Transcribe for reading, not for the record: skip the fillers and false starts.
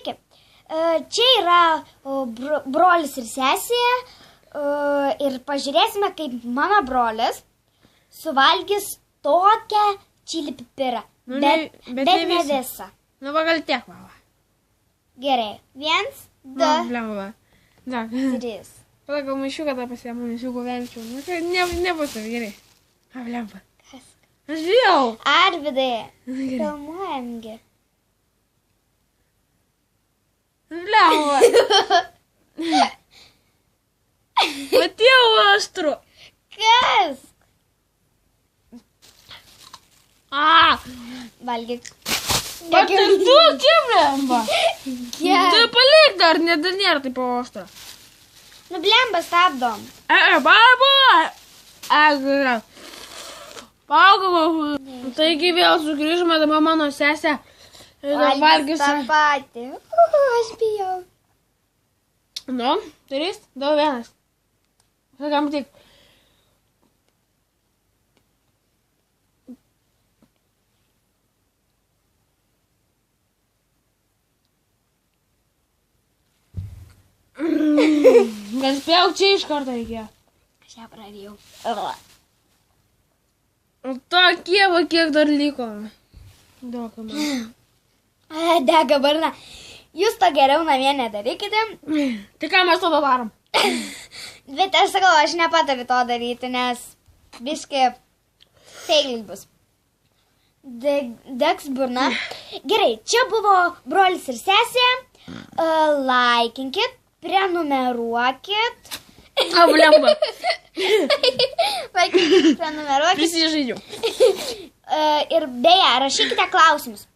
Sveiki. Čia yra brolis ir sesė ir pažiūrėsime, kaip mano brolis suvalgys tokią čili pipirą, bet ne visą. Nu, va, gal tiek, va. Gerai. 1, 2, Blemba. 3. Tada gal maišiuką tą pasiemu, maišiukų vengčiau. Nu, nebus taip, gerai. Blemba. Kas? Aš bijau. Arvidai, filmuojamgi. Blemba. Matėjau aštru. Kas? Valgyk. Bet tai tu, blemba. Tai palik dar, nėra taip aštru. Nu, blemba, stabdom. Taigi vėl sugrįžome, dabar mano sesė valgys tą patį. Aš bijau. Nu, 3, 2, 1. Sakam tik. Gal spėjau čia iš karto reikėjo. Aš ją prarijau. Tokie, va, kiek dar liko. Duoka man. Dega barna. Jūs to geriau namie nedarykite. Tai ką mes tada darom? Bet aš sakau, aš nepatariu to daryti, nes biškai feilis bus. Degs burna. Gerai, čia buvo brolis ir sesė. Laikinkit, prenumeruokit. Blemba. Laikinkit, prenumeruokit. Prisižaidžiau. Ir beje, rašykite klausimus.